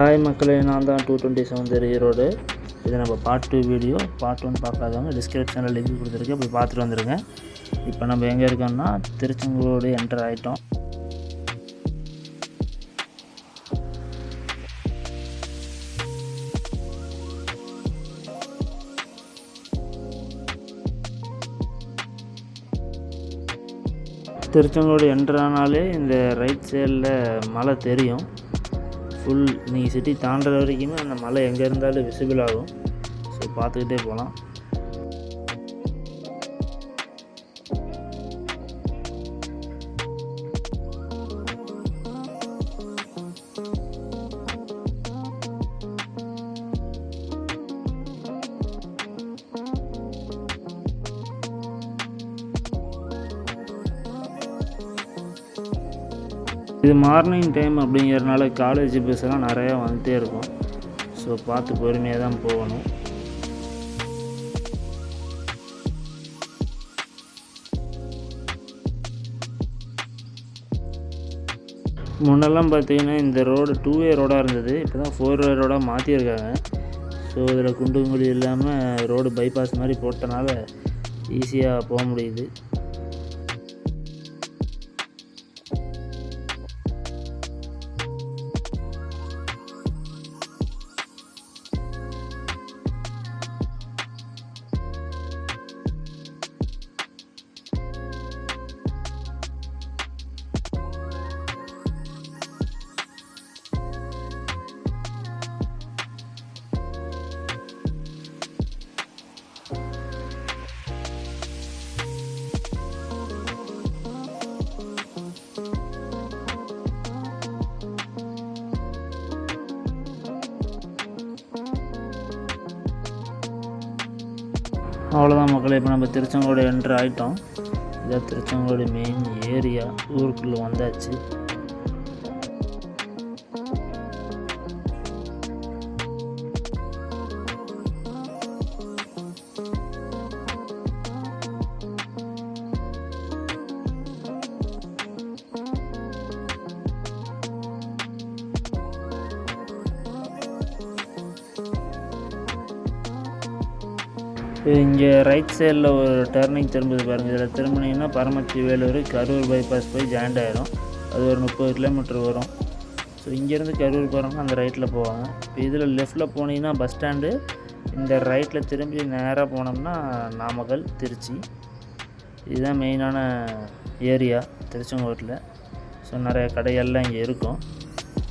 Hi மக்களே, நான் தான் 227 ஈரோடு. இது நம்ம பார்ட் 2 வீடியோ. பார்ட் 1 பார்க்காதவங்க டிஸ்கிரிப்ஷனில் லிங்க் கொடுத்துருக்கேன், போய் பார்த்துட்டு வந்துடுங்க. இப்போ நம்ம எங்கே இருக்கோம்னா திருச்செங்கோடு என்டர் ஆகிட்டோம். திருச்செங்கோடு என்டர் ஆனாலே இந்த ரைட் சைடில் மலை தெரியும். ஃபுல் நீங்கள் சிட்டி தாண்டுற வரைக்குமே அந்த மலை எங்கே இருந்தாலும் விசிபிள் ஆகும். ஸோ பார்த்துக்கிட்டே போகலாம். இது மார்னிங் டைம் அப்படிங்கிறதுனால காலேஜ் பஸ்ஸெல்லாம் நிறையா வந்துகிட்டே இருக்கும். ஸோ பார்த்து பொறுமையாக தான் போகணும். முன்னெல்லாம் பார்த்திங்கன்னா இந்த ரோடு 2-வே ரோடாக இருந்தது. இப்போ தான் 4-வே ரோடாக மாற்றியிருக்காங்க. ஸோ இதில் குண்டுங்குழி இல்லாமல் ரோடு பைபாஸ் மாதிரி போட்டனால ஈஸியாக போக முடியுது. அவ்வளோதான் மக்களே, இப்போ நம்ம திருச்செங்கோடு என்ட்ரு ஆகிட்டோம். இதான் திருச்செங்கோடு மெயின் ஏரியா. ஊருக்குள்ளே வந்தாச்சு. இங்கே ரைட் சைடில் ஒரு டர்னிங் திரும்புது பாருங்கள். இதில் திரும்பினீங்கன்னா பரமத்தி வேலூர் கரூர் பைபாஸ் போய் ஜாயிண்ட் ஆகிடும். அது ஒரு 30 கிலோமீட்டர் வரும். ஸோ இங்கேருந்து கரூர் போகிறவங்க அந்த ரைட்டில் போவாங்க. இப்போ இதில் லெஃப்ட்டில் போனீங்கன்னா பஸ் ஸ்டாண்டு. இந்த ரைட்டில் திரும்பி நேராக போனோம்னா நாமக்கல், திருச்சி. இதுதான் மெயினான ஏரியா திருச்செங்கோட்டில். ஸோ நிறைய கடைகள்லாம் இங்கே இருக்கும்.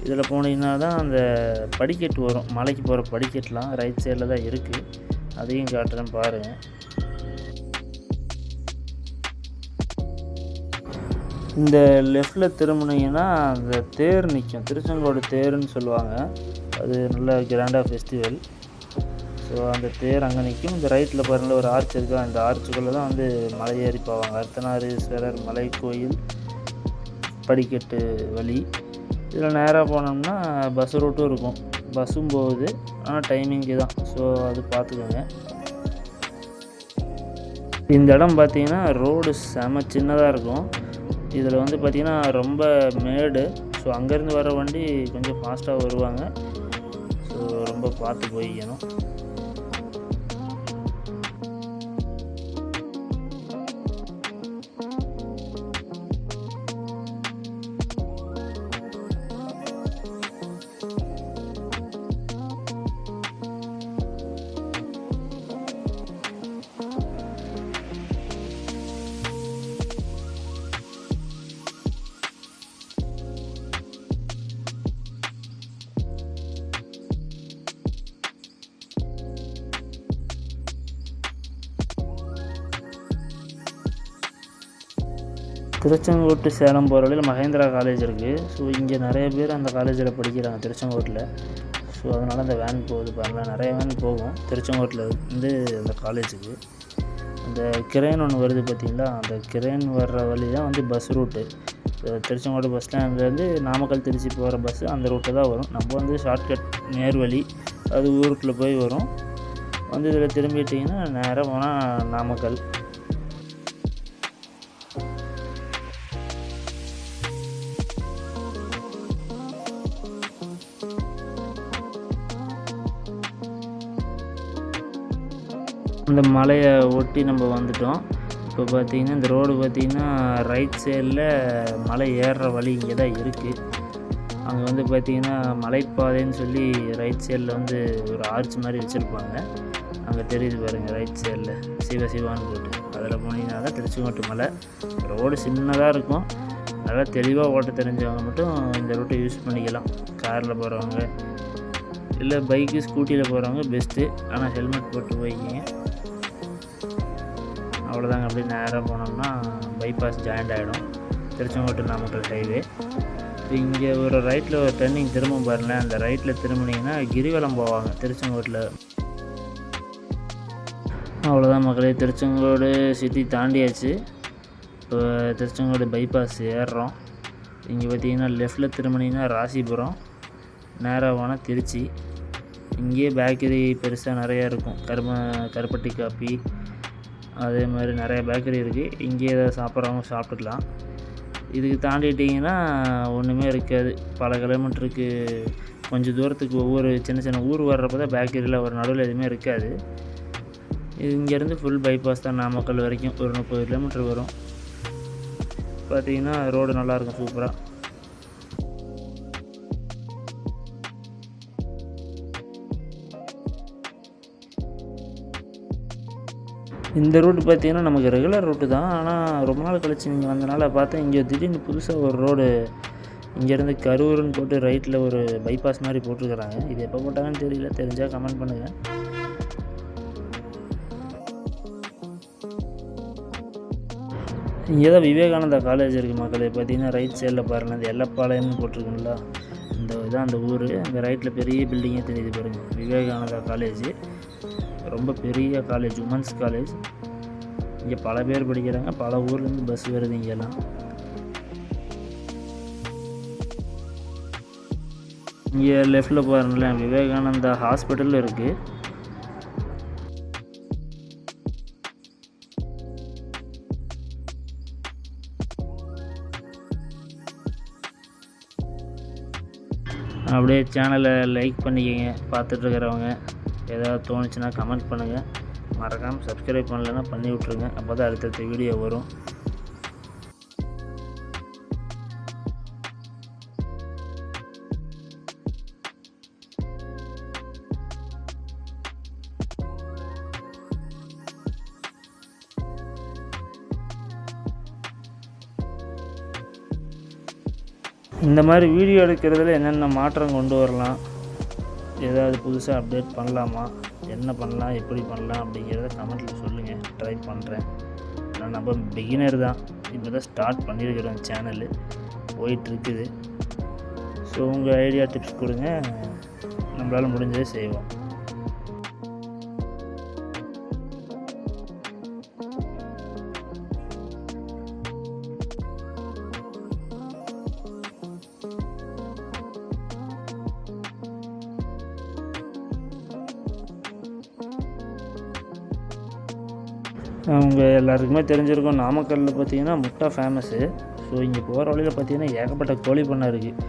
இதில் போனீங்கன்னா தான் அந்த படிக்கட்டு வரும். மலைக்கு போகிற படிக்கட்டுலாம் ரைட் சைடில் தான் இருக்குது. அதையும் காட்டுறேன் பாருங்கள். இந்த லெஃப்டில் திரும்பினீங்கன்னா அந்த தேர் நிற்கும். திருச்செங்கோடு தேருன்னு சொல்லுவாங்க. அது நல்ல கிராண்டாக ஃபெஸ்டிவல். ஸோ அந்த தேர் அங்கே நிற்கும். இந்த ரைட்டில் பாருங்கள் ஒரு ஆர்ச் இருக்கா. அந்த ஆர்ச்சுக்குள்ளே தான் வந்து மலை ஏறி போவாங்க. அர்த்தநாரீஸ்வரர் மலை கோயில் படிக்கட்டு வழி. இதில் நேராக போனோம்னா பஸ் ரூட்டும் இருக்கும். பஸ்ஸும் போகுது, ஆனால் டைமிங்கு தான். ஸோ அது பார்த்துக்கோங்க. இந்த இடம் பார்த்திங்கன்னா ரோடு செம சின்னதாக இருக்கும். இதில் வந்து பார்த்திங்கன்னா ரொம்ப மேடு. ஸோ அங்கேருந்து வர வண்டி கொஞ்சம் ஃபாஸ்ட்டாக வருவாங்க. ஸோ ரொம்ப பார்த்து போய்க்கணும். திருச்செங்கோட்டு சேலம் போகிற வழியில் மகேந்திரா காலேஜ் இருக்குது. ஸோ இங்கே நிறைய பேர் அந்த காலேஜில் படிக்கிறாங்க திருச்செங்கோட்டில். ஸோ அதனால் அந்த வேன் போகுது பாருங்கள். நிறைய வேன் போகும் திருச்செங்கோட்டில் இருந்து அந்த காலேஜுக்கு. அந்த கிரேன் ஒன்று வருது பார்த்திங்களா, அந்த கிரேன் வர்ற வழி தான் வந்து பஸ் ரூட்டு. திருச்செங்கோடு பஸ் ஸ்டாண்ட்லேருந்து நாமக்கல் திருச்சி போகிற பஸ்ஸு அந்த ரூட்டு தான் வரும். நம்ம வந்து ஷார்ட்கட் நேர் வழி, அது ஊருக்குள்ளே போய் வரும். வந்து இதில் திரும்பிட்டிங்கன்னா நேராக போனால் நாமக்கல். அந்த மலையை ஒட்டி நம்ம வந்துட்டோம். இப்போ பார்த்திங்கன்னா இந்த ரோடு பார்த்திங்கன்னா ரைட் சைடில் மலை ஏறுற வழி இங்கே தான் இருக்குது. அங்கே வந்து பார்த்திங்கன்னா மலைப்பாதைன்னு சொல்லி ரைட் சைடில் வந்து ஒரு ஆர்ச் மாதிரி வச்சுருப்பாங்க. அங்கே தெரியுது பாருங்கள் ரைட் சைடில் சிவான்னு போட்டு, அதில் போனீங்கன்னா தான் திருச்செங்கோட்டு மலை. ரோடு சின்னதாக இருக்கும், நல்லா தெளிவாக ஓட்ட தெரிஞ்சவங்க மட்டும் இந்த ரூட்டை யூஸ் பண்ணிக்கலாம். காரில் போகிறவங்க இல்லை பைக்கு ஸ்கூட்டியில் போகிறவங்க பெஸ்ட்டு. ஆனால் ஹெல்மெட் போட்டு போய்க்கிங்க. அவ்வளோதாங்க. அப்படியே நேராக போனோம்னா பைபாஸ் ஜாயிண்ட் ஆகிடும், திருச்செங்கோட்டு நாமக்கல் ஹைவே. இப்போ இங்கே ஒரு ரைட்டில் ஒரு டர்னிங் திரும்ப பாருங்களேன். அந்த ரைட்டில் திரும்பினீங்கன்னா கிரிவலம் போவாங்க திருச்செங்கோட்டில். அவ்வளோதான் மக்களே, திருச்செங்கோடு சிட்டி தாண்டியாச்சு. இப்போ திருச்செங்கோடு பைபாஸ் ஏறுறோம். இங்கே பார்த்தீங்கன்னா லெஃப்டில் திரும்பினீங்கன்னா ராசிபுரம், நேராக போனால் திருச்சி. இங்கேயே பேக்கரி பெருசாக நிறையா இருக்கும். கருப்பட்டி காப்பி அதே மாதிரி நிறைய பேக்கரி இருக்குது. இங்கேயே ஏதாவது சாப்பிட்றவங்க சாப்பிட்டுக்கலாம். இதுக்கு தாண்டிட்டிங்கன்னா ஒன்றுமே இருக்காது. பல கிலோமீட்டருக்கு கொஞ்சம் தூரத்துக்கு ஒவ்வொரு சின்ன சின்ன ஊர் வர்றப்போ தான் பேக்கரியில் ஒரு நடுவில் எதுவுமே இருக்காது. இது இங்கேருந்து ஃபுல் பைபாஸ் தான் நாமக்கல் வரைக்கும். ஒரு 30 கிலோமீட்டர் வரும். பார்த்திங்கன்னா ரோடு நல்லாயிருக்கும் சூப்பராக. இந்த ரூட்டு பார்த்திங்கன்னா நமக்கு ரெகுலர் ரூட்டு தான். ஆனால் ரொம்ப நாள் கழிச்சு நீங்கள் வந்தனால பார்த்தா இங்கே திடீர்னு புதுசாக ஒரு ரோடு இங்கேருந்து கரூர்னு போட்டு ரைட்டில் ஒரு பைபாஸ் மாதிரி போட்டிருக்கிறாங்க. இது எப்போ போட்டாங்கன்னு தெரியல, தெரிஞ்சால் கமெண்ட் பண்ணுங்கள். இங்கே தான் விவேகானந்தா காலேஜ் இருக்குது மக்களே. பார்த்திங்கன்னா ரைட் சைடில் பாருங்கள், இந்த எல்லப்பாளையம்னு போட்டிருக்குங்களா, இந்த இதான் அந்த ஊர். அந்த ரைட்டில் பெரிய பில்டிங்கே தெரியுது பாருங்கள், விவேகானந்தா காலேஜ். ரொம்ப பெரிய காலேஜ், உமன்ஸ் காலேஜ். இங்கே பல பேர் படிக்கிறாங்க, பல ஊர்லேருந்து பஸ் வருது இங்கெல்லாம். இங்கே லெஃப்டில் பாருங்களேன் விவேகானந்தா ஹாஸ்பிட்டல் இருக்குது. அப்படியே சேனலை லைக் பண்ணிக்கங்க. பார்த்துட்ருக்கிறவங்க ஏதாவது தோணுச்சுன்னா கமெண்ட் பண்ணுங்கள். மறக்காமல் சப்ஸ்கிரைப் பண்ணலைன்னா பண்ணி விட்ருங்க. அப்போ தான் அடுத்தடுத்த வீடியோ வரும். இந்த மாதிரி வீடியோ எடுக்கிறதுல என்னென்ன மாற்றம் கொண்டு வரலாம், ஏதாவது புதுசாக அப்டேட் பண்ணலாமா, என்ன பண்ணலாம், எப்படி பண்ணலாம் அப்படிங்கிறத கமெண்ட்டில் சொல்லுங்கள். ட்ரை பண்ணுறேன். நான் நம்ம பிகினர் தான், இப்போ தான் ஸ்டார்ட் பண்ணியிருக்கிறோம். சேனலு போயிட்டுருக்குது. ஸோ உங்கள் ஐடியா டிப்ஸ் கொடுங்க, நம்மளால் முடிஞ்சதை செய்வோம். அவங்க எல்லாருக்குமே தெரிஞ்சிருக்கும், நாமக்கல்லில் பார்த்திங்கன்னா முட்டை ஃபேமஸ்ஸு. ஸோ இங்கே போகிற வழியில் பார்த்திங்கன்னா ஏகப்பட்ட கோழி பண்ணை இருக்குது.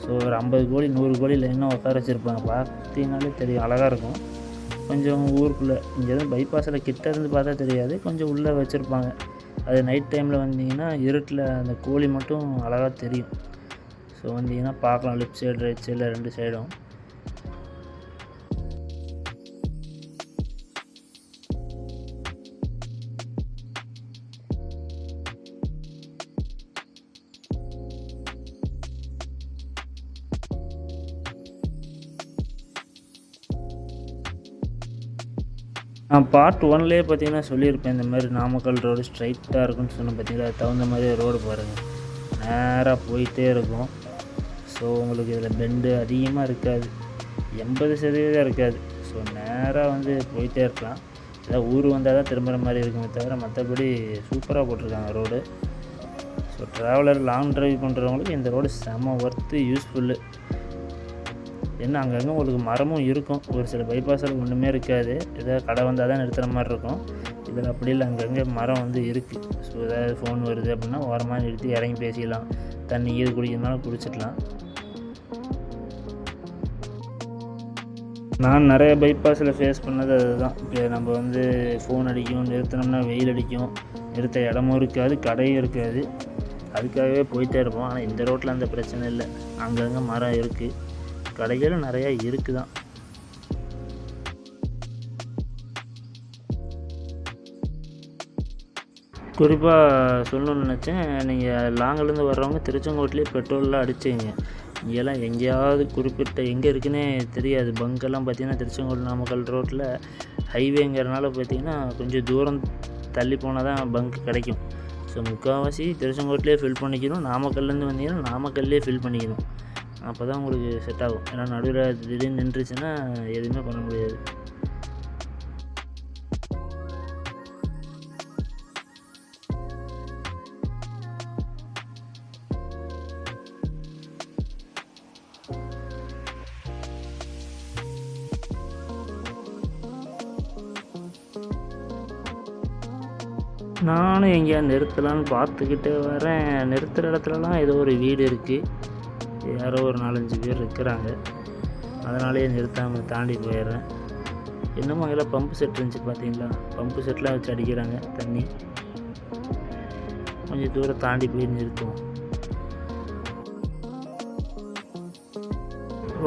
ஸோ ஒரு 50 கோழி 100 கோழி லைனாக உட்கார வச்சுருப்பாங்க. பார்த்தீங்கன்னாலே தெரியும், அழகாக இருக்கும். கொஞ்சம் ஊருக்குள்ளே இங்கேருந்து பைபாஸில் கிட்ட இருந்து பார்த்தா தெரியாது, கொஞ்சம் உள்ளே வச்சுருப்பாங்க. அது நைட் டைமில் வந்தீங்கன்னா இருட்டில் அந்த கோழி மட்டும் அழகாக தெரியும். ஸோ வந்தீங்கன்னா பார்க்கலாம், லெஃப்ட் சைடு ரைட் சைடில் 2 சைடும். நான் பார்ட் 1லேயே பார்த்தீங்கன்னா சொல்லியிருப்பேன், இந்த மாதிரி நாமக்கல் ரோடு ஸ்ட்ரைட்டாக இருக்குன்னு சொன்னேன். பார்த்தீங்கன்னா அது தகுந்த மாதிரி ரோடு பாருங்கள், நேராக போயிட்டே இருக்கும். ஸோ உங்களுக்கு இதில் பெண்டு அதிகமாக இருக்காது, 80% இருக்காது. ஸோ நேராக வந்து போயிட்டே இருக்கலாம். ஏதாவது ஊர் வந்தால் தான் திரும்புகிற மாதிரி இருக்குமே தவிர மற்றபடி சூப்பராக போட்டிருக்காங்க road. So traveller long drive பண்ணுறவங்களுக்கு இந்த ரோடு செம ஒர்த்து, யூஸ்ஃபுல்லு. ஏன்னா அங்கங்கே உங்களுக்கு மரமும் இருக்கும். ஒரு சில பைபாஸில் ஒன்றுமே இருக்காது, ஏதாவது கடை வந்தால் தான் நிறுத்துகிற மாதிரி இருக்கும். இதில் அப்படி இல்லை, அங்கங்கே மரம் வந்து இருக்குது. ஸோ ஏதாவது ஃபோன் வருது அப்படின்னா ஓரமாக நிறுத்தி இறங்கி பேசிக்கலாம், தண்ணி இது குடிக்கிறதுனால குடிச்சிக்கலாம். நான் நிறைய பைபாஸில் ஃபேஸ் பண்ணது அதுதான். இப்போ நம்ம வந்து ஃபோன் அடிக்கும், நிறுத்தினோம்னா வெயில் அடிக்கும், நிறுத்த இடமும் இருக்காது, கடையும் இருக்காது. அதுக்காகவே போயிட்டே இருப்போம். ஆனால் இந்த ரோட்டில் அந்த பிரச்சனை இல்லை. அங்கங்கே மரம் இருக்குது, கடைகளும் நிறையா இருக்குது தான். குறிப்பாக சொல்லணும்னு நினச்சேன், நீங்கள் லாங்கிலேருந்து வர்றவங்க திருச்செங்கோட்டிலே பெட்ரோல்லாம் அடிச்சுங்க. இங்கெல்லாம் எங்கேயாவது குறிப்பிட்ட எங்கே இருக்குன்னே தெரியாது. பங்கெல்லாம் பார்த்திங்கன்னா திருச்செங்கோடு நாமக்கல் ரோட்டில் ஹைவேங்கிறனால பார்த்திங்கன்னா கொஞ்சம் தூரம் தள்ளி போனால் தான் பங்க் கிடைக்கும். ஸோ முக்கால்வாசி திருச்செங்கோட்டிலே ஃபில் பண்ணிக்கணும். நாமக்கல்லேருந்து வந்தீங்கன்னா நாமக்கல்லே ஃபில் பண்ணிக்கணும். அப்போ தான் உங்களுக்கு செட் ஆகும். ஏன்னா நடுவில் திடீர்னு நின்றுச்சுன்னா எதுவுமே பண்ண முடியாது. நானும் எங்கேயா நிறுத்தலான்னு பார்த்துக்கிட்டே வரேன். நிறுத்துகிற இடத்துலலாம் ஏதோ ஒரு வீடு இருக்குது, யாரோ ஒரு 4-5 பேர் இருக்கிறாங்க. அதனாலேயே நிறுத்தாமல் தாண்டி போயிடுறேன். என்னமோ அங்கெல்லாம் பம்பு செட் இருந்துச்சு பார்த்தீங்களா, பம்பு செட்லாம் வச்சு அடிக்கிறாங்க தண்ணி. கொஞ்சம் தூரம் தாண்டி போய் நிறுத்துவோம்.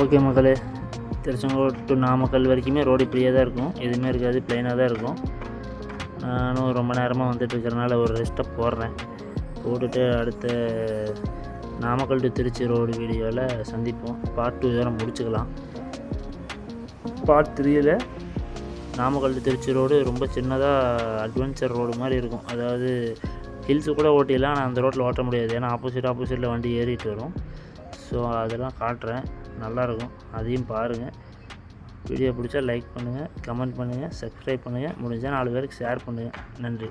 ஓகே மக்களே, திருச்செங்கோடு டு நாமக்கல் வரைக்குமே ரோடு இப்படியே தான் இருக்கும், எதுவுமே இருக்காது, ப்ளைனாக தான் இருக்கும். நானும் ரொம்ப நேரமாக வந்துட்டுருக்கிறனால ஒரு ரெஸ்ட்டை போடுறேன். போட்டுட்டு அடுத்த நாமக்கல் டு திருச்சி ரோடு வீடியோவில் சந்திப்போம். பார்ட் 2 இதோட முடிச்சுக்கலாம். பார்ட் 3யில் நாமக்கல் டு திருச்சி ரோடு ரொம்ப சின்னதாக அட்வென்ச்சர் ரோடு மாதிரி இருக்கும். அதாவது ஹில்ஸு கூட ஓட்டிடலாம், ஆனால் அந்த ரோட்டில் ஓட்ட முடியாது. ஏன்னா ஆப்போசிட்டில் வண்டி ஏறிட்டு வரும். ஸோ அதெல்லாம் காட்டுறேன், நல்லாயிருக்கும், அதையும் பாருங்கள். வீடியோ பிடிச்சா லைக் பண்ணுங்கள், கமெண்ட் பண்ணுங்கள், சப்ஸ்கிரைப் பண்ணுங்கள், முடிஞ்சால் 4 பேருக்கு ஷேர் பண்ணுங்கள். நன்றி.